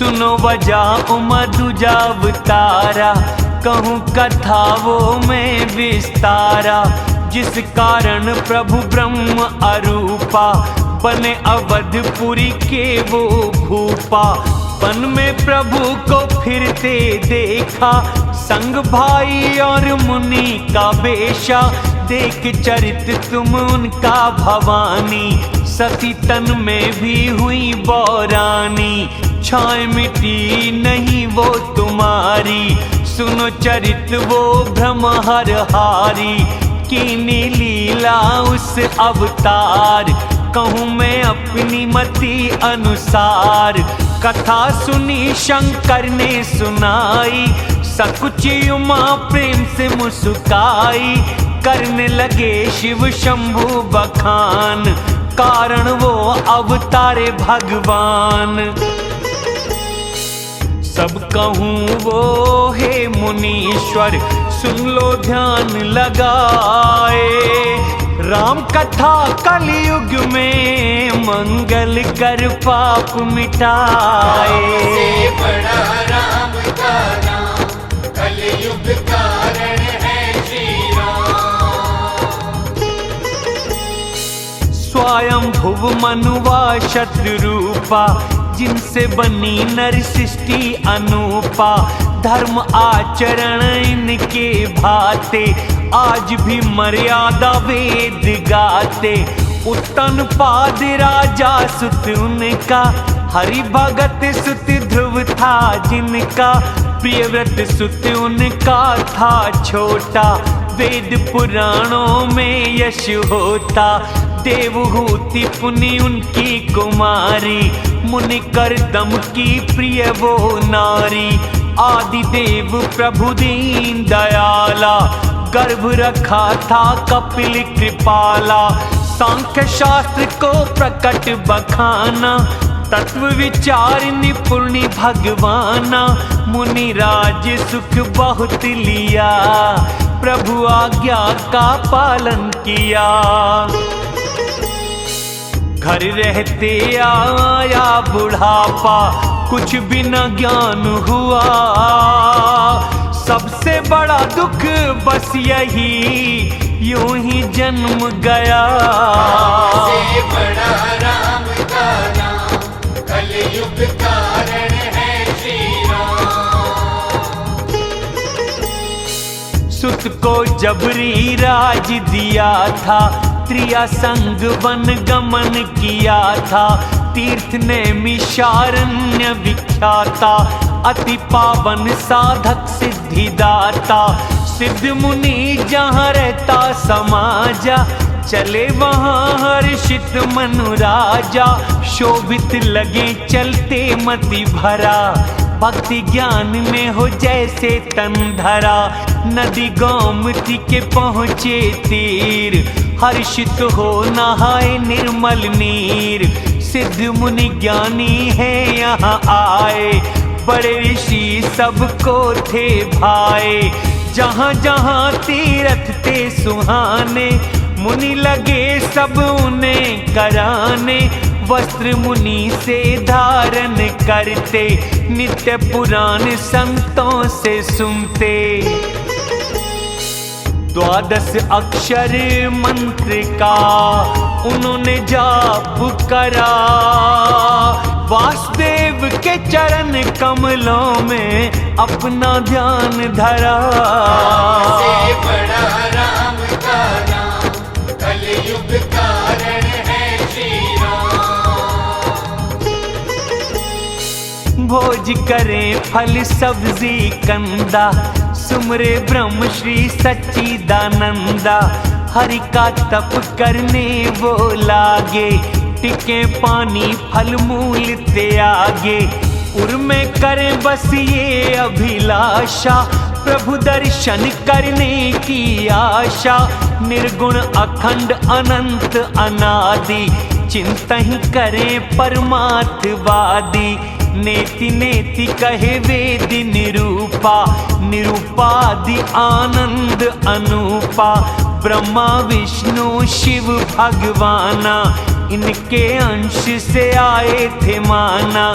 सुनो वजह मधुजा अवतारा, कहूँ कथा वो में विस्तारा। जिस कारण प्रभु ब्रह्म अरूपा, बने अवधपुरी के वो भूपा। वन में प्रभु को फिरते देखा, संग भाई और मुनि का बेशा। देख चरित तुम उनका भवानी, सती तन में भी हुई बौरानी। छाए मिटी नहीं वो तुम्हारी, सुनो चरित वो भ्रमहर हारी। कीनी लीला उस अवतार, कहूँ मैं अपनी मति अनुसार। कथा सुनी शंकर ने सुनाई, सकुची उमा प्रेम से मुस्काई। करने लगे शिव शंभु बखान, कारण वो अवतारे भगवान। सब कहूँ वो हे मुनीश्वर, सुन लो ध्यान लगाए। राम कथा कलयुग में मंगल कर पाप मिटाए। से बड़ा राम का नाम, कलयुग कारण है श्री राम। स्वयं भुव मनुवा शत्रुरूपा, जिनसे बनी नर सृष्टि अनूपा। धर्म आचरण इनके भाते, आज भी मर्यादा वेद गाते। उत्तन पाद राजा सुत उनका, हरि भगत सुत ध्रुव था जिनका। प्रियव्रत सुत उनका था छोटा, वेद पुराणों में यश होता। देवहूति पुनि उनकी कुमारी, मुनि कर दम की प्रिय वो नारी। आदि देव प्रभु दीन दयाला, गर्भ रखा था कपिल कृपाला। सांख्य शास्त्र को प्रकट बखाना, तत्व विचार निपुण भगवाना। मुनि राज सुख बहुत लिया, प्रभु आज्ञा का पालन किया। घर रहते आया बुढ़ापा, कुछ भी न ज्ञान हुआ। सबसे बड़ा दुख बस यही, यूं ही जन्म गया। से बड़ा राम का नाम, कलयुग कारण है श्री राम। सुत को जबरी राज दिया था, त्रिया संग वन गमन किया था। तीर्थ ने मिशारण्य विख्याता, अति पावन साधक सिद्धिदाता। सिद्ध मुनि जहाँ रहता समाजा, चले वहाँ हर्षित मनु राजा। शोभित लगे चलते मति भरा, भक्ति ज्ञान में हो जैसे तन धरा। नदी गोमती के पहुँचे तीर, हर्षित हो नहाए निर्मल नीर। सिद्ध मुनि ज्ञानी है यहाँ आए, बड़े ऋषि सबको थे भाए। जहाँ जहाँ तीर्थ थे सुहाने, मुनि लगे सब उन्हें कराने। वस्त्र मुनि से धारण करते, नित्य पुराण संतों से सुनते। 12 अक्षर मंत्र का उन्होंने जाप करा, वासुदेव के चरण कमलों में अपना ध्यान धरा। से बड़ा राम का नाम, कलयुग कारण है श्री राम। भोज करें फल सब्जी कंदा, सुमरे ब्रह्म श्री सच्चिदानंदा। हरि का तप करने वो लागे, टिके पानी फल मूल त्यागे। उर में करें बस ये अभिलाषा, प्रभु दर्शन करने की आशा। निर्गुण अखंड अनंत अनादि, चिंता ही करें परमार्थवादी। नेति नेति कहे वेद निरूपा, निरूपादि आनंद अनूपा। ब्रह्मा विष्णु शिव भगवाना, इनके अंश से आए थे माना।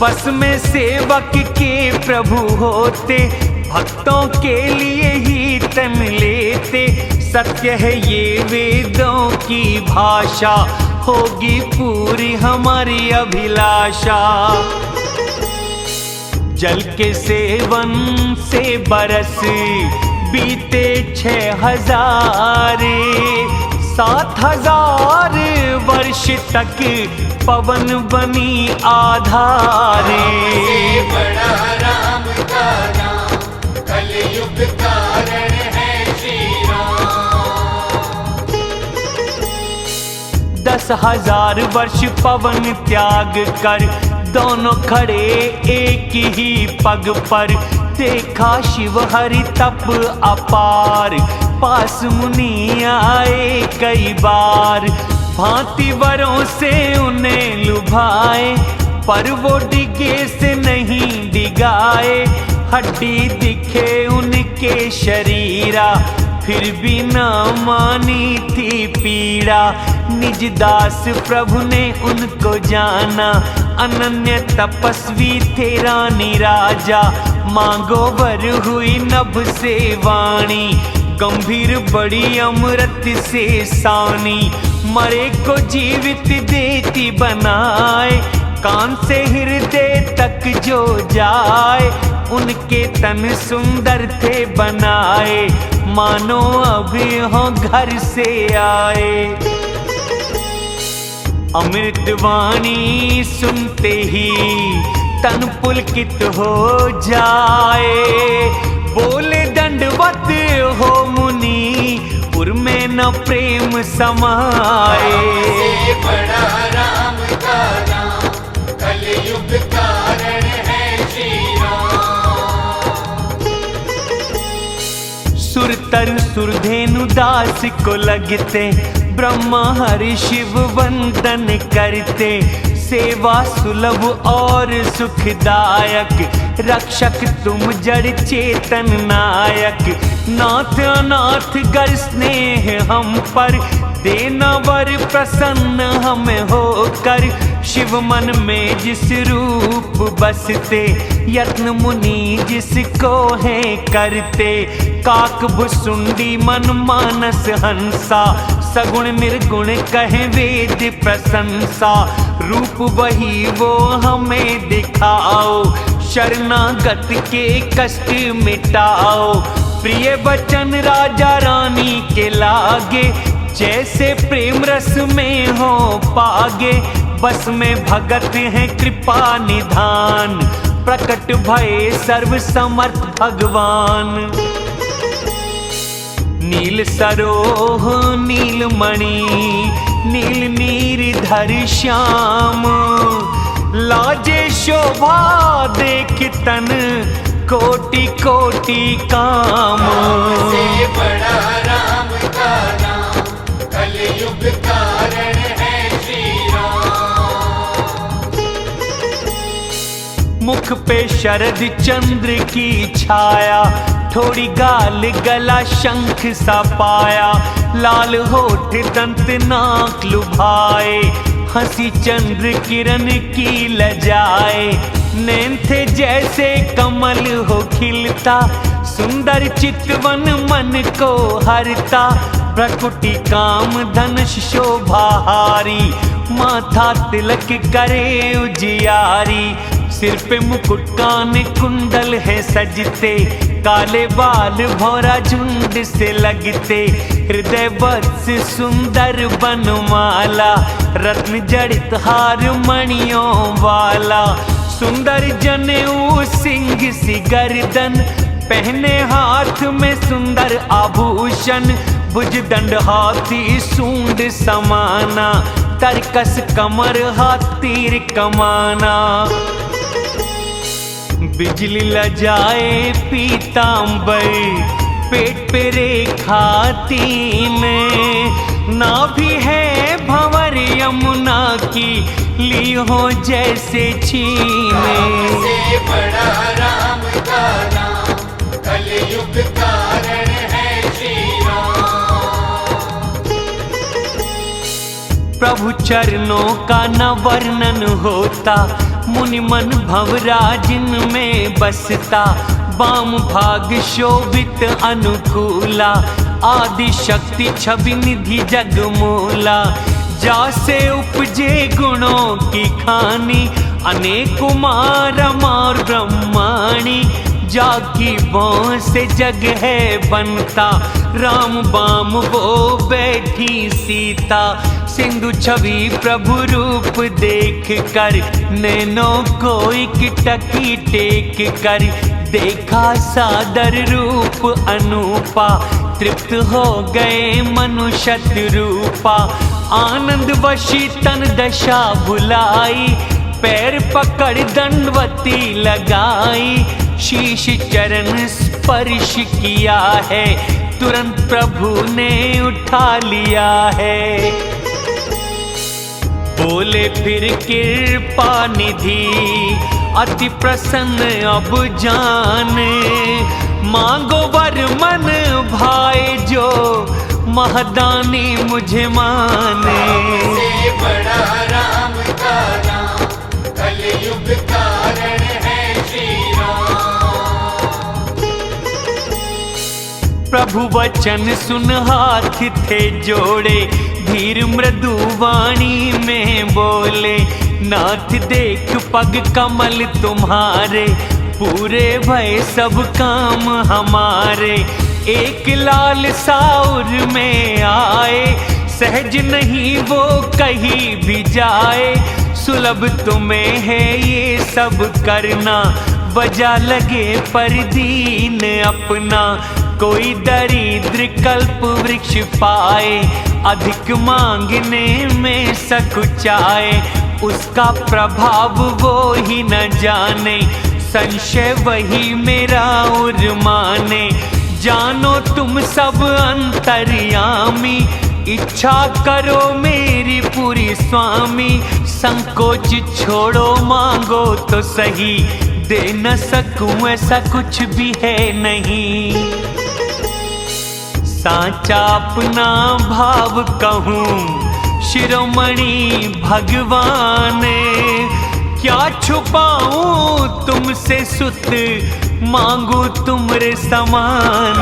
बस में सेवक के प्रभु होते, भक्तों के लिए ही तन लेते। सत्य है ये वेदों की भाषा, होगी पूरी हमारी अभिलाषा। जल के सेवन से बरस बीते 6000, 7000 वर्ष तक पवन बनी आधारे। से बड़ा राम का नाम, कलयुग कारण है श्री राम। 10,000 वर्ष पवन त्याग कर, दोनों खड़े एक ही पग पर। देखा शिव हरि तप अपार, पास मुनि आए कई बार। भांति वरों से उन्हें लुभाए, पर वो डिगे से नहीं डिगाए। हड्डी दिखे उनके शरीरा, फिर भी न मानी थी पीड़ा। निज दास प्रभु ने उनको जाना, अनन्य तपस्वी थे रानी राजा। मांगो वर हुई नभ से वाणी, गंभीर बड़ी अमृत से सानी। मरे को जीवित देती बनाए, कान से हृदय तक जो जाए। उनके तन सुंदर थे बनाए, मानो अभी हो घर से आए। अमृतवाणी सुनते ही तन पुलकित हो जाए। बोले दंडवत हो मुनि, उर में न प्रेम समाए। से बड़ा राम का नाम, कलयुग कारण है श्री राम। सुरतर सुरधेनु दास को लगते, ब्रह्मा हरि शिव वंदन करते। सेवा सुलभ और सुखदायक, रक्षक तुम जड़ चेतन नायक। नाथ अनाथ गर स्नेह हम पर, देना वर प्रसन्न हमें होकर। शिव मन में जिस रूप बसते, यत्न मुनि जिसको है करते। काक भुसुंडी मन मानस हंसा, सगुण निर्गुण कहे वेद प्रशंसा। रूप वही वो हमें दिखाओ, शरणागत के कष्ट मिटाओ। प्रिय वचन राजा रानी के लागे, जैसे प्रेम रस में हो पागे। बस में भगत है कृपा निधान, प्रकट भये सर्व समर्थ भगवान। नील सरोह नीलमणि, नील नीरधर श्याम। लाजे शोभा देख तन, कोटि कोटि काम। से बड़ा राम का नाम, कलयुग कारण है श्री राम। मुख पे शरद चंद्र की छाया, थोड़ी गाल गला शंख सा पाया। लाल होठ दंत नाक लुभाए, हंसी चंद्र किरण की लजाए। नैन थे जैसे कमल हो खिलता, सुंदर चितवन मन को हरता। प्रकुटि काम धनुष शोभाहारी, माथा तिलक करे उजियारी। सिर पे मुकुट कान कुंडल है सजते, काले बाल भौरा झुंड से लगते। हृदय वत्स सुंदर बनमाला, रत्न जड़ित हार मणियों वाला। सुंदर जनेऊ सिंह सी गर्दन, पहने हाथ में सुंदर आभूषण। भुजदंड हाथी सूंड समाना, तरकस कमर हाथ तीर कमाना। बिजली लजाए पीतांबर, पेट पे रेखा 3। नाभि है भंवर यमुना की, ली हो जैसे छीने। से बड़ा राम का नाम, कलयुग कारण है श्री राम। प्रभु चरणों का न वर्णन होता, मुनि मन भवराजिन में बसता, वाम भाग शोभित अनुकूला, आदि शक्ति छवि निधि जगमूला। जासे उपजे गुणों की खानी, अनेक कुमार और ब्रह्माणी, जाकी बाँ से जग है बनता, राम बाम वो बैठी सीता। सिंधु छवि प्रभु रूप देख कर, नैनों को टकी टेक कर, देखा सादर रूप अनूपा, तृप्त हो गए मनुष्यत रूपा। आनंद वशी तन दशा बुलाई, पैर पकड़ दंडवती लगाई, शीश चरण स्पर्श किया है, तुरंत प्रभु ने उठा लिया है। बोले फिर कृपा निधि, अति प्रसन्न अब जाने, मांगो वर मन भाए जो, महदानी मुझे माने। से बड़ा राम का नाम, कलयुग कारण है श्री राम। प्रभु वचन सुन हाथ थे जोड़े, धीर मृदु वाणी में बोले, नाथ देख पग कमल तुम्हारे, पूरे भय सब काम हमारे। एक लाल साउर में आए, सहज नहीं वो कहीं भी जाए, सुलभ तुम्हें है ये सब करना, बजा लगे पर दीन अपना। कोई दरिद्र कल्प वृक्ष पाए, अधिक मांगने में सकुचाए, उसका प्रभाव वो ही न जाने, संशय वही मेरा उर माने। जानो तुम सब अंतर्यामी, इच्छा करो मेरी पूरी स्वामी। संकोच छोड़ो मांगो तो सही, दे न सकूं ऐसा कुछ भी है नहीं। साचा अपना भाव कहूँ शिरोमणि भगवान, क्या छुपाऊं तुमसे सुत, मांगू तुमरे समान।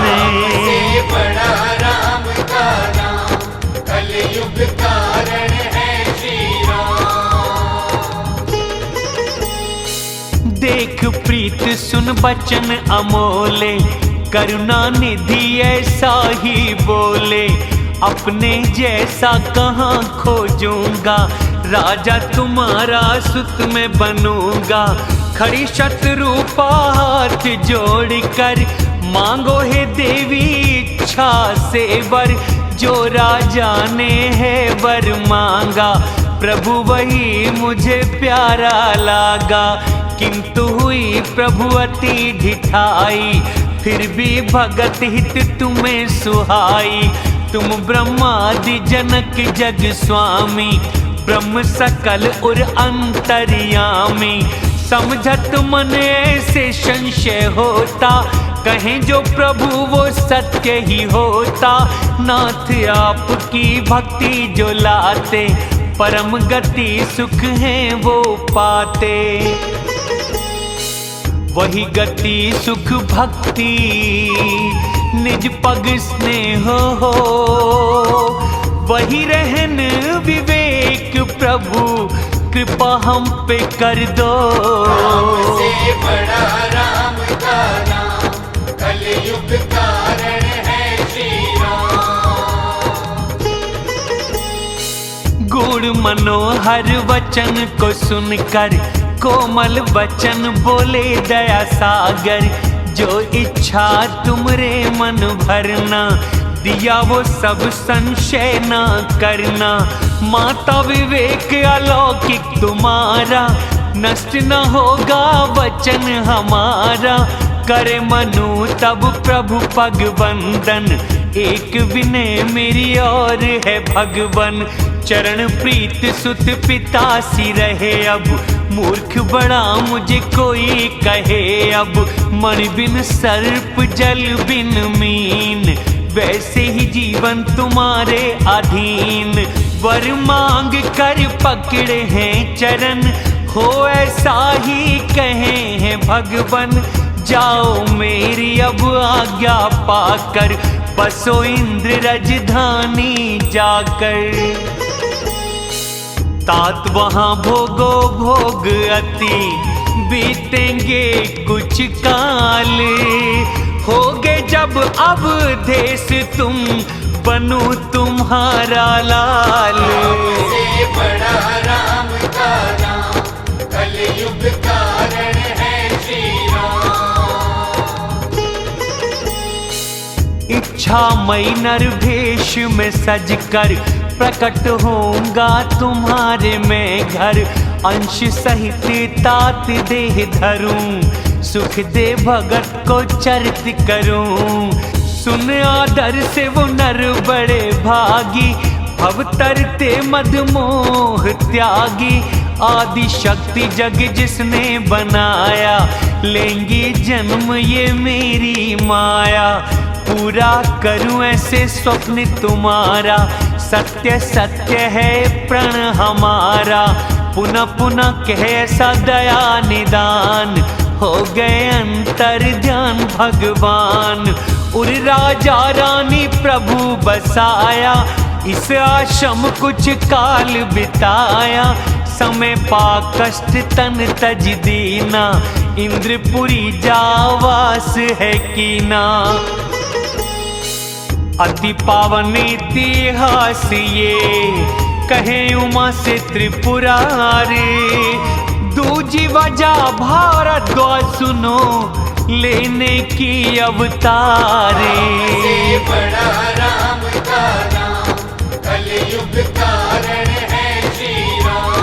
से बड़ा राम का नाम, कलयुग कारण है श्री राम। देख प्रीत सुन बचन अमोले, करुणा निधि ऐसा ही बोले, अपने जैसा कहाँ खोजूंगा, राजा तुम्हारा सुत में बनूंगा। खड़ी शत्रुपा हाथ जोड़कर, मांगो हे देवी इच्छा से वर, जो राजा ने है वर मांगा, प्रभु वही मुझे प्यारा लागा। किंतु हुई प्रभु अति ढिठाई, फिर भी भगत हित तुम्हें सुहाई। तुम ब्रह्मादि जनक जग स्वामी, ब्रह्म सकल और अंतर्यामी। समझत मन ऐसे संशय होता, कहें जो प्रभु वो सत्य ही होता। नाथ आपकी भक्ति जो लाते, परम गति सुख है वो पाते। वही गति सुख भक्ति निज पग स्नेह हो, वही रहन विवेक प्रभु कृपा हम पे कर दो। राम से बड़ा राम का नाम, कलयुग कारण है श्री राम। गुण मनोहर वचन को सुनकर, कोमल वचन बोले दया सागर। जो इच्छा तुमरे मन भरना, दिया वो सब संशय ना करना। माता विवेक अलौकिक तुम्हारा, नष्ट न होगा वचन हमारा। करे मनु तब प्रभु पग वंदन, एक विनय मेरी और है भगवन। चरण प्रीत सुत पिता सी रहे अब, मूर्ख बड़ा मुझे कोई कहे अब। मन बिन सर्प जल बिन मीन, वैसे ही जीवन तुम्हारे अधीन। वर मांग कर पकड़े हैं चरण, हो ऐसा ही कहे हैं भगवन। जाओ मेरी अब आज्ञा पाकर, बसो इंद्र राजधानी जाकर। तात वहां भोगो भोग अति, बीतेंगे कुछ काल। होगे जब अब देश तुम, बनूं तुम्हारा लाल। से बड़ा राम का नाम, कलयुग कारण है श्री राम। इच्छामयी नरभेष में सजकर, प्रकट होऊंगा तुम्हारे मैं घर। अंश सहित तात देह धरूं, सुख दे भगत को चरित करूं। सुन आदर से वो नर बड़े भागी, भव तरते मदमोह त्यागी। आदि शक्ति जग जिसने बनाया, लेंगी जन्म ये मेरी माया। पूरा करूं ऐसे स्वप्न तुम्हारा, सत्य सत्य है प्रण हमारा। पुनः पुनः कह ऐसा दया निदान, हो गए अंतर ध्यान भगवान। उर राजा रानी प्रभु बसाया, इस आश्रम कुछ काल बिताया। समय पा कष्ट तन तज दीना, इंद्रपुरी जावास है कीना। अति पावन इतिहास ये, कहे उमा से त्रिपुरारी। दूजी वजह भारत को सुनो, लेने की अवतारी। से बड़ा राम का नाम, कलयुग कारण है श्री राम।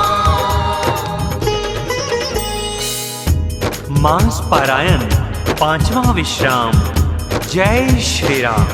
मास पारायण 5वां विश्राम। जय श्री राम।